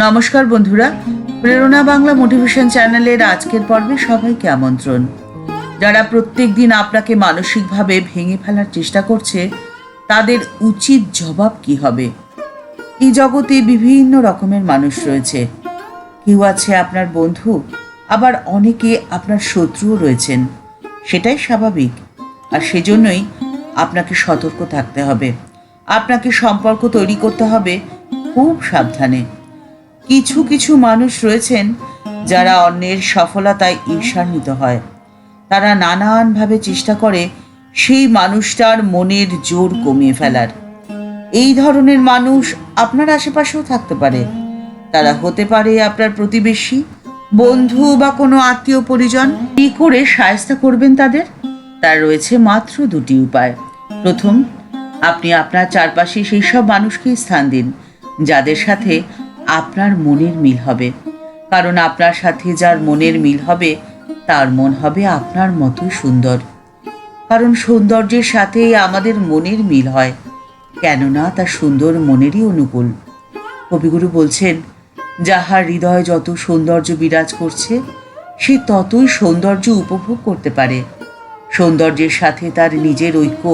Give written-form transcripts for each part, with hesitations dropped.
নমস্কার বন্ধুরা, প্রেরণা বাংলা মোটিভেশন চ্যানেলের আজকের পর্বে সবাইকে আমন্ত্রণ। যারা প্রত্যেক দিন আপনাকে মানসিকভাবে ভেঙে ফেলার চেষ্টা করছে, তাদের উচিত জবাব কি হবে? এই জগতে বিভিন্ন রকমের মানুষ রয়েছে। কেউ আছে আপনার বন্ধু, আবার অনেকে আপনার শত্রুও রয়েছেন। সেটাই স্বাভাবিক, আর সেজন্যই আপনাকে সতর্ক থাকতে হবে। আপনাকে সম্পর্ক তৈরি করতে হবে খুব সাবধানে। কিছু কিছু মানুষ রয়েছেন যারা অন্যের সফলতায় ঈর্ষান্বিত হয়। তারা নানানভাবে চেষ্টা করে সেই মানুষটার মনের জোর কমিয়ে ফেলার। এই ধরনের মানুষ আপনার আশেপাশেও থাকতে পারে। তারা হতে পারে আপনার প্রতিবেশী, বন্ধু বা কোনো আত্মীয় পরিজন। কী করে শায়েস্তা করবেন তাদের? তার রয়েছে মাত্র দুটি উপায়। প্রথম, আপনি আপনার চারপাশে সেই সব মানুষকেই স্থান দিন যাদের সাথে আপনার মনের মিল হবে। কারণ আপনার সাথে যার মনের মিল হবে, তার মন হবে আপনার মতো সুন্দর। কারণ সৌন্দর্যের সাথেই আমাদের মনের মিল হয়, কেননা তা সুন্দর মনেরই অনুকূল। কবিগুরু বলছেন, যাহার হৃদয়ে যত সৌন্দর্য বিরাজ করছে, সে ততই সৌন্দর্য উপভোগ করতে পারে। সৌন্দর্যের সাথে তার নিজের ঐক্য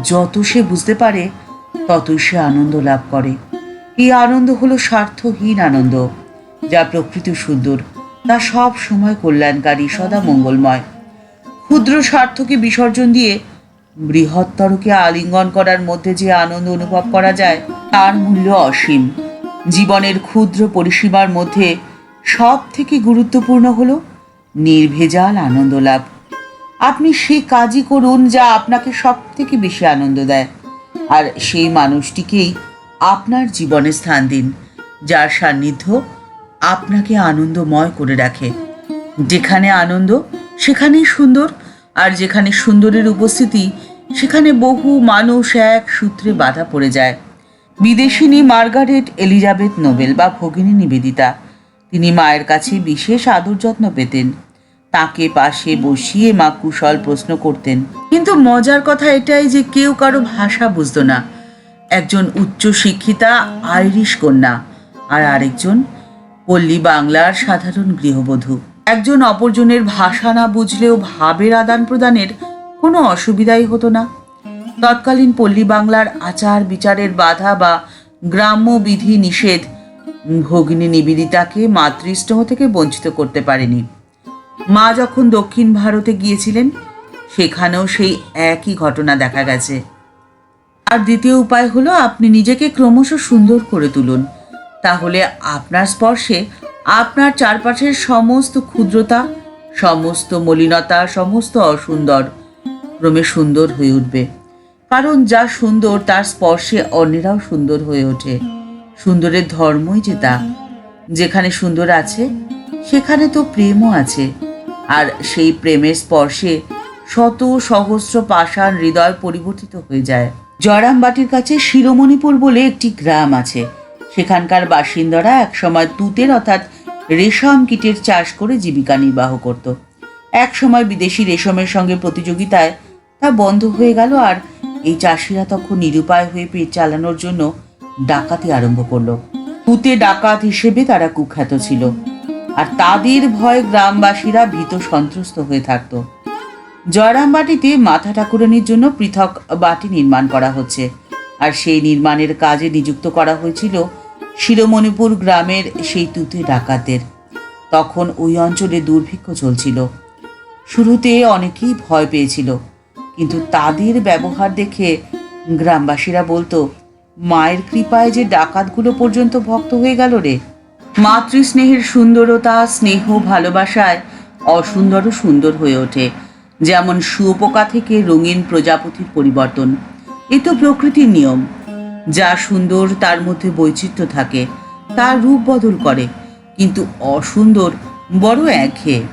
যত সে বুঝতে পারে, ততই সে আনন্দ লাভ করে। এই আনন্দ হলো স্বার্থহীন আনন্দ, যা প্রকৃতি সুন্দর, তা সব সময় কল্যাণকারী, সদা মঙ্গলময়। ক্ষুদ্র স্বার্থকে বিসর্জন দিয়ে বৃহত্তরকে আলিঙ্গন করার মধ্যে যে আনন্দ অনুভব করা যায়, তার মূল্য অসীম। জীবনের ক্ষুদ্র পরিসীমার মধ্যে সব থেকে গুরুত্বপূর্ণ হলো নির্ভেজাল আনন্দ লাভ। আপনি সেই কাজই করুন যা আপনাকে সব থেকে বেশি আনন্দ দেয়, আর সেই মানুষটিকেই আপনার জীবনে স্থান দিন, যার সান্নিধ্য আপনাকে আনন্দময় করে রাখে। যেখানে আনন্দ, সেখানেই সুন্দর, আর যেখানে সুন্দরের উপস্থিতি, সেখানে বহু মানুষ এক সূত্রে বাধা পড়ে যায়। বিদেশিনী মার্গারেট এলিজাবেথ নোবেল বা ভগিনী নিবেদিতা, তিনি মায়ের কাছে বিশেষ আদর যত্ন পেতেন। তাকে পাশে বসিয়ে মা কুশল প্রশ্ন করতেন। কিন্তু মজার কথা এটাই যে কেউ কারো ভাষা বুঝতো না। একজন উচ্চ শিক্ষিতা আইরিশ কন্যা, আর আরেকজন পল্লী বাংলার সাধারণ গৃহবধূ। একজন অপরজনের ভাষা না বুঝলেও ভাবের আদান প্রদানের কোনো অসুবিধাই হতো না। তৎকালীন পল্লী বাংলার আচার বিচারের বাধা বা গ্রাম্য বিধি নিষেধ ভগিনী নিবেদিতাকে মাতৃস্নেহ থেকে বঞ্চিত করতে পারেনি। মা যখন দক্ষিণ ভারতে গিয়েছিলেন, সেখানেও সেই একই ঘটনা দেখা গেছে। আর দ্বিতীয় উপায় হলো, আপনি নিজেকে ক্রমশ সুন্দর করে তুলুন। তাহলে আপনার স্পর্শে আপনার চারপাশের সমস্ত ক্ষুদ্রতা, সমস্ত মলিনতা, সমস্ত অসুন্দর ক্রমে সুন্দর হয়ে উঠবে। কারণ যা সুন্দর তার স্পর্শে অন্যেরাও সুন্দর হয়ে ওঠে। সুন্দরের ধর্মই যে তা। যেখানে সুন্দর আছে, সেখানে তো প্রেমও আছে, আর সেই প্রেমের স্পর্শে শত সহস্র পাষাণ হৃদয় পরিবর্তিত হয়ে যায়। জয়রামবাটির কাছে শিরোমণিপুর বলে একটি গ্রাম আছে। সেখানকার বাসিন্দারা একসময় তুতের অর্থাৎ রেশম কীটের চাষ করে জীবিকা নির্বাহ করত। এক সময় বিদেশি রেশমের সঙ্গে প্রতিযোগিতায় তা বন্ধ হয়ে গেল, আর এই চাষিরা তখন নিরুপায় হয়ে পেট চালানোর জন্য ডাকাতি আরম্ভ করলো। তুতে ডাকাত হিসেবে তারা কুখ্যাত ছিল, আর তাদের ভয়ে গ্রামবাসীরা ভীত সন্ত্রস্ত হয়ে থাকত। জয়রামবাটিতে মাথা ঠাকুরানির জন্য পৃথক বাটি নির্মাণ করা হচ্ছে, আর সেই নির্মাণের কাজে নিযুক্ত করা হয়েছিল শিরোমণিপুর গ্রামের সেই তুতে ডাকাতদের। তখন ওই অঞ্চলে দুর্ভিক্ষ চলছিল। শুরুতে অনেকেই ভয় পেয়েছিল, কিন্তু তাদের ব্যবহার দেখে গ্রামবাসীরা বলতো, মায়ের কৃপায় যে ডাকাতগুলো পর্যন্ত ভক্ত হয়ে গেল রে। মাতৃস্নেহের সুন্দরতা, স্নেহ, ভালোবাসায় অসুন্দরও সুন্দর হয়ে ওঠে। যেমন শুয়োপোকা থেকে রঙিন প্রজাপতির পরিবর্তন, এ তো প্রকৃতির নিয়ম। যা সুন্দর তার মধ্যে বৈচিত্র্য থাকে, তার রূপ বদল করে, কিন্তু অসুন্দর বড় একঘেয়ে।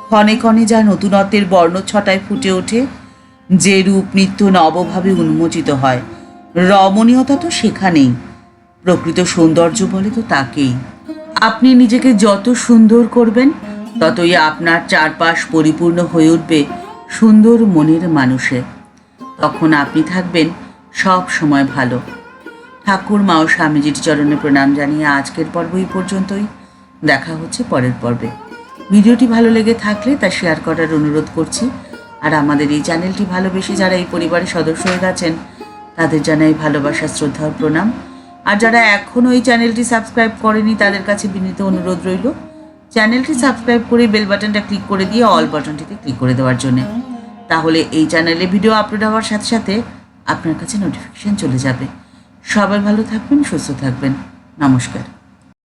ক্ষণে ক্ষণে যা নতুনত্বের বর্ণছটায় ফুটে ওঠে, যে রূপ নিত্য নবভাবে উন্মোচিত হয়, রমণীয়তা তো সেখানেই। প্রকৃত সৌন্দর্য বলে তো তাকেই। আপনি নিজেকে যত সুন্দর করবেন, ততই আপনার চারপাশ পরিপূর্ণ হয়ে উঠবে সুন্দর মনের মানুষে। তখন আপনি থাকবেন সব সময় ভালো। ঠাকুর মা ও স্বামীজির চরণে প্রণাম জানিয়ে আজকের পর্ব এই পর্যন্তই। দেখা হচ্ছে পরের পর্বে। ভিডিওটি ভালো লেগে থাকলে তা শেয়ার করার অনুরোধ করছি। আর আমাদের এই চ্যানেলটি ভালোবেসে যারা এই পরিবারের সদস্য হয়ে গেছেন তাদের জানাই ভালোবাসা, শ্রদ্ধা ও প্রণাম। আর যারা এখনও এই চ্যানেলটি সাবস্ক্রাইব করেনি তাদের কাছে বিনীত অনুরোধ রইল চ্যানেলটি সাবস্ক্রাইব করে বেল বাটনটা ক্লিক করে দিয়ে অল বাটনটিতে ক্লিক করে দেওয়ার জন্য। তাহলে এই চ্যানেলে ভিডিও আপলোড হওয়ার সাথে সাথে আপনার কাছে নোটিফিকেশন চলে যাবে। সবাই ভালো থাকবেন, সুস্থ থাকবেন। নমস্কার।